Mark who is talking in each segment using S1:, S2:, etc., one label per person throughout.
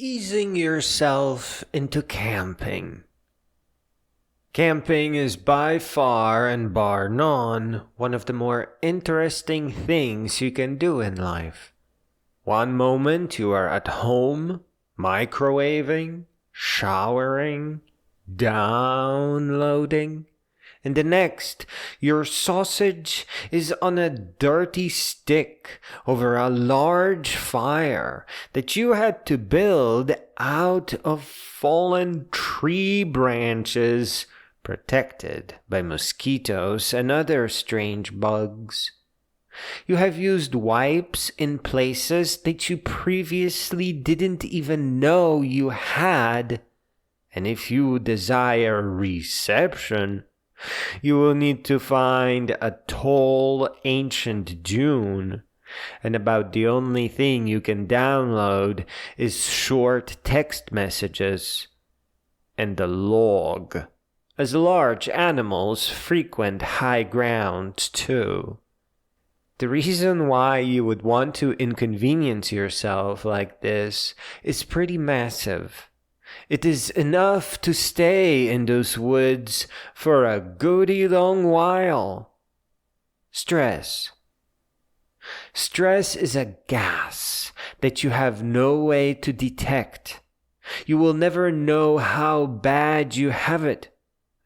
S1: easing yourself into camping. Camping is by far and bar none one of the more interesting things you can do in life. One moment you are at home, microwaving, showering, downloading, and the next, your sausage is on a dirty stick over a large fire that you had to build out of fallen tree branches protected by mosquitoes and other strange bugs. You have used wipes in places that you previously didn't even know you had, and if you desire reception, you will need to find a tall, ancient dune, and about the only thing you can download is short text messages and a log, as large animals frequent high ground too. The reason why you would want to inconvenience yourself like this is pretty massive. It is enough to stay in those woods for a goodie long while. Stress. Stress is a gas that you have no way to detect. You will never know how bad you have it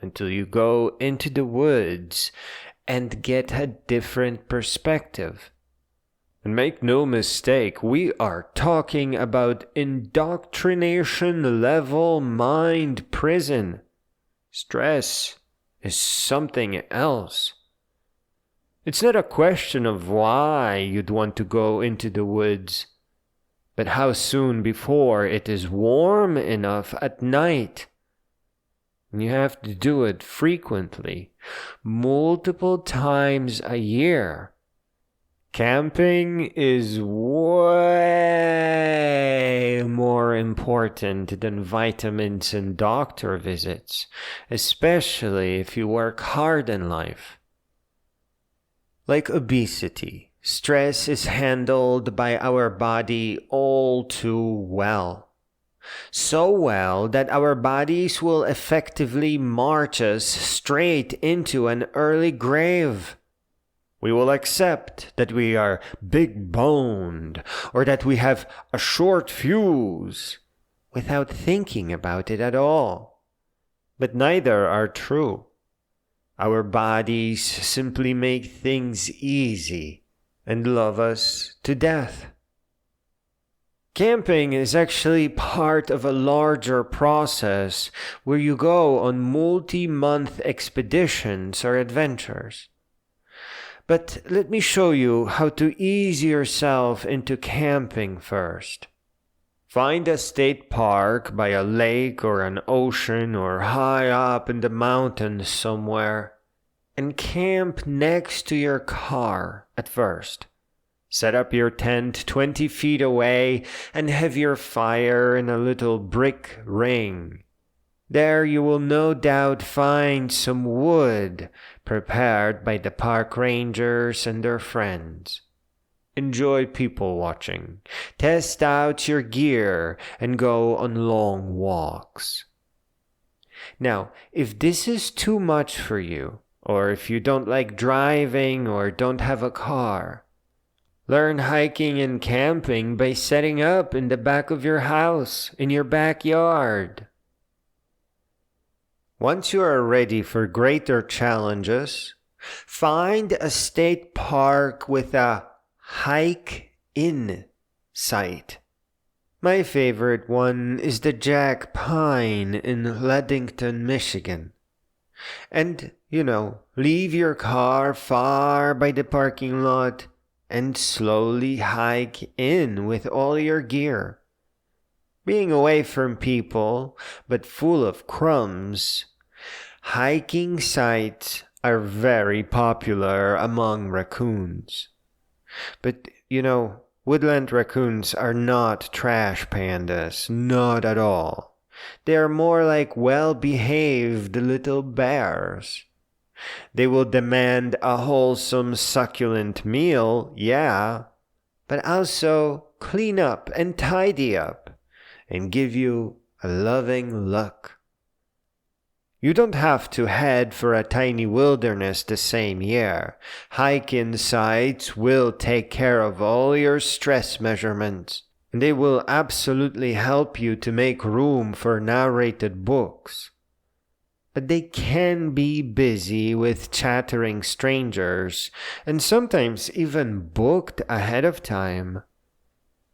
S1: until you go into the woods and get a different perspective. And make no mistake, we are talking about indoctrination level mind prison. Stress is something else. It's not a question of why you'd want to go into the woods, but how soon before it is warm enough at night. And you have to do it frequently, multiple times a year. Camping is way more important than vitamins and doctor visits, especially if you work hard in life. Like obesity, stress is handled by our body all too well. So well that our bodies will effectively march us straight into an early grave. We will accept that we are big-boned or that we have a short fuse without thinking about it at all. But neither are true. Our bodies simply make things easy and love us to death. Camping is actually part of a larger process where you go on multi-month expeditions or adventures. But let me show you how to ease yourself into camping first. Find a state park by a lake or an ocean or high up in the mountains somewhere and camp next to your car at first. Set up your tent 20 feet away and have your fire in a little brick ring. There you will no doubt find some wood prepared by the park rangers and their friends. Enjoy people watching, test out your gear, and go on long walks. Now, if this is too much for you, or if you don't like driving or don't have a car, learn hiking and camping by setting up in the back of your house, in your backyard. Once you are ready for greater challenges, find a state park with a hike-in site. My favorite one is the Jack Pine in Ledington, Michigan. And, leave your car far by the parking lot and slowly hike in with all your gear. Being away from people, but full of crumbs, hiking sites are very popular among raccoons. But, woodland raccoons are not trash pandas, not at all. They are more like well-behaved little bears. They will demand a wholesome, succulent meal, yeah, but also clean up and tidy up. and give you a loving look. You don't have to head for a tiny wilderness the same year. Hiking sites will take care of all your stress measurements, and they will absolutely help you to make room for narrated books. But they can be busy with chattering strangers, and sometimes even booked ahead of time.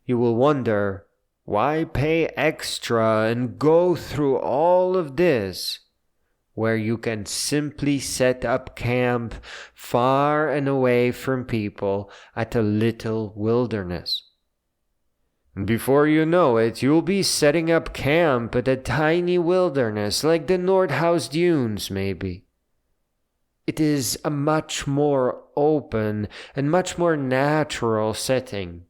S1: You will wonder, why pay extra and go through all of this, where you can simply set up camp far and away from people at a little wilderness. Before you know it, you'll be setting up camp at a tiny wilderness like the Nordhaus Dunes, maybe. It is a much more open and much more natural setting.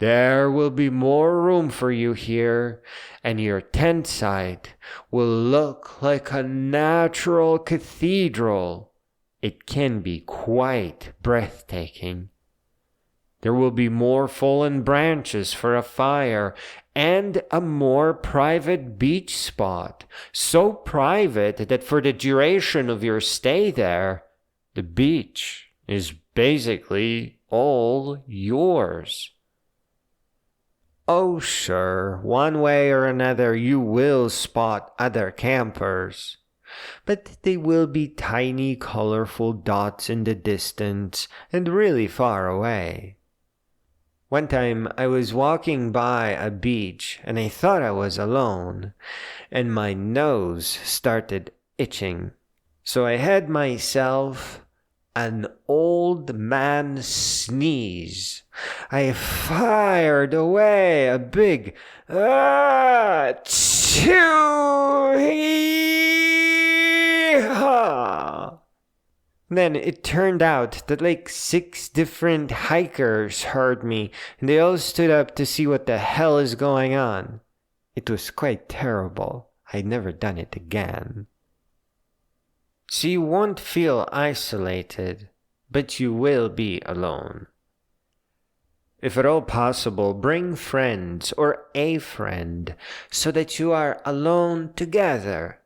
S1: There will be more room for you here, and your tent site will look like a natural cathedral. It can be quite breathtaking. There will be more fallen branches for a fire and a more private beach spot, so private that for the duration of your stay there, the beach is basically all yours. Oh sure, one way or another you will spot other campers, but they will be tiny colorful dots in the distance and really far away. One time I was walking by a beach and I thought I was alone, and my nose started itching. So I had myself an old man sneeze. I fired away a big "Achoo-hee-haw!" Then it turned out that like 6 different hikers heard me, and they all stood up to see what the hell is going on. It was quite terrible. I'd never done it again. So you won't feel isolated, but you will be alone. If at all possible, bring friends or a friend so that you are alone together.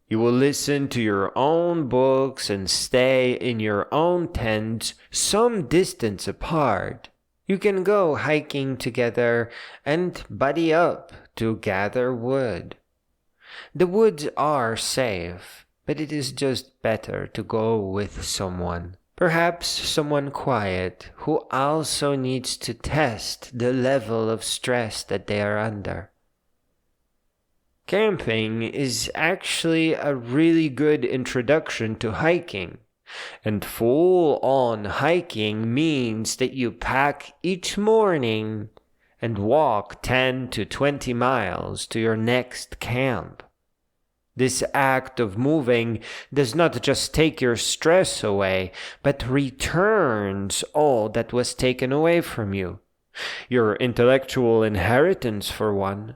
S1: You will listen to your own books and stay in your own tent some distance apart. You can go hiking together and buddy up to gather wood. The woods are safe, but it is just better to go with someone. Perhaps someone quiet who also needs to test the level of stress that they are under. Camping is actually a really good introduction to hiking, and full-on hiking means that you pack each morning and walk 10 to 20 miles to your next camp. This act of moving does not just take your stress away, but returns all that was taken away from you. Your intellectual inheritance, for one.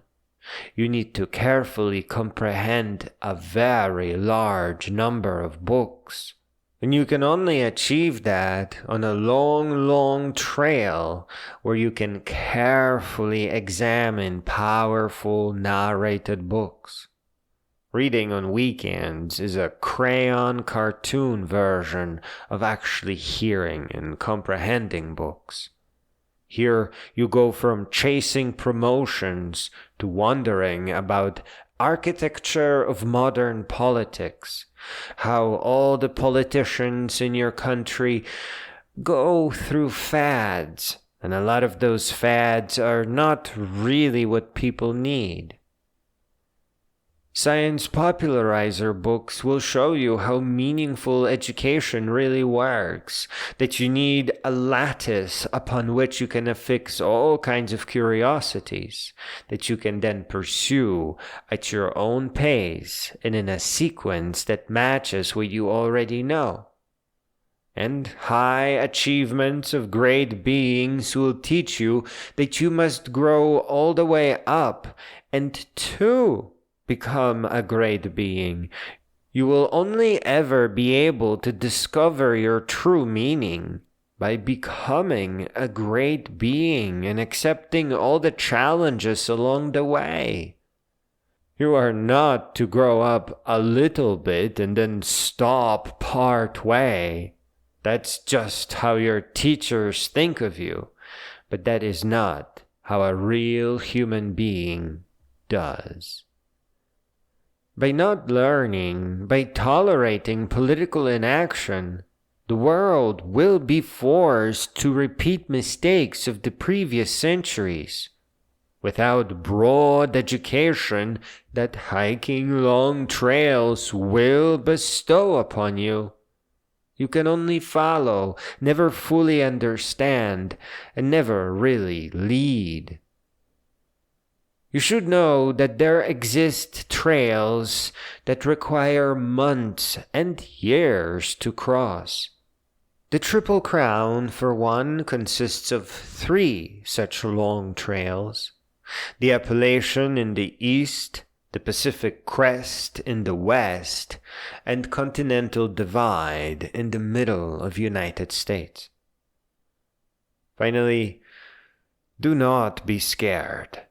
S1: You need to carefully comprehend a very large number of books. And you can only achieve that on a long trail where you can carefully examine powerful narrated books. Reading on weekends is a crayon cartoon version of actually hearing and comprehending books. Here you go from chasing promotions to wondering about architecture of modern politics, how all the politicians in your country go through fads, and a lot of those fads are not really what people need. Science popularizer books will show you how meaningful education really works, that you need a lattice upon which you can affix all kinds of curiosities, that you can then pursue at your own pace and in a sequence that matches what you already know. And high achievements of great beings will teach you that you must grow all the way up, and to become a great being, you will only ever be able to discover your true meaning by becoming a great being and accepting all the challenges along the way. You are not to grow up a little bit and then stop part way. That's just how your teachers think of you, but that is not how a real human being does. By not learning, by tolerating political inaction, the world will be forced to repeat mistakes of the previous centuries. Without broad education that hiking long trails will bestow upon you, you can only follow, never fully understand, and never really lead. You should know that there exist trails that require months and years to cross. The Triple Crown, for one, consists of 3 such long trails. The Appalachian in the east, the Pacific Crest in the west, and Continental Divide in the middle of United States. Finally, do not be scared.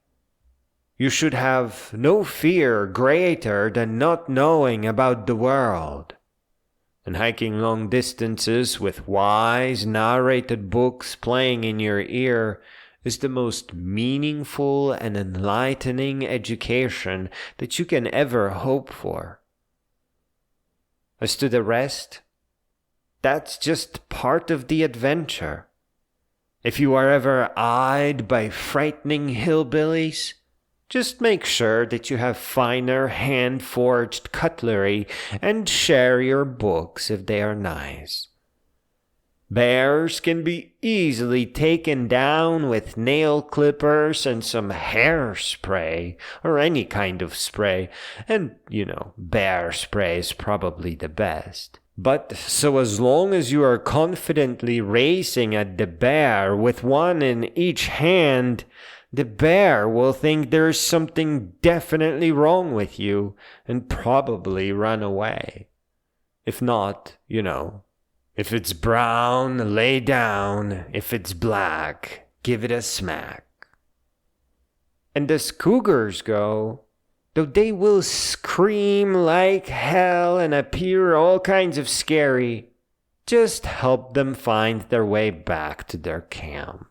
S1: You should have no fear greater than not knowing about the world. And hiking long distances with wise narrated books playing in your ear is the most meaningful and enlightening education that you can ever hope for. As to the rest, that's just part of the adventure. If you are ever eyed by frightening hillbillies, just make sure that you have finer hand-forged cutlery and share your books if they are nice. Bears can be easily taken down with nail clippers and some hairspray, or any kind of spray, and, bear spray is probably the best. But so as long as you are confidently racing at the bear with one in each hand, the bear will think there's something definitely wrong with you and probably run away. If not, if it's brown, lay down. If it's black, give it a smack. And as cougars go, though they will scream like hell and appear all kinds of scary, just help them find their way back to their camp.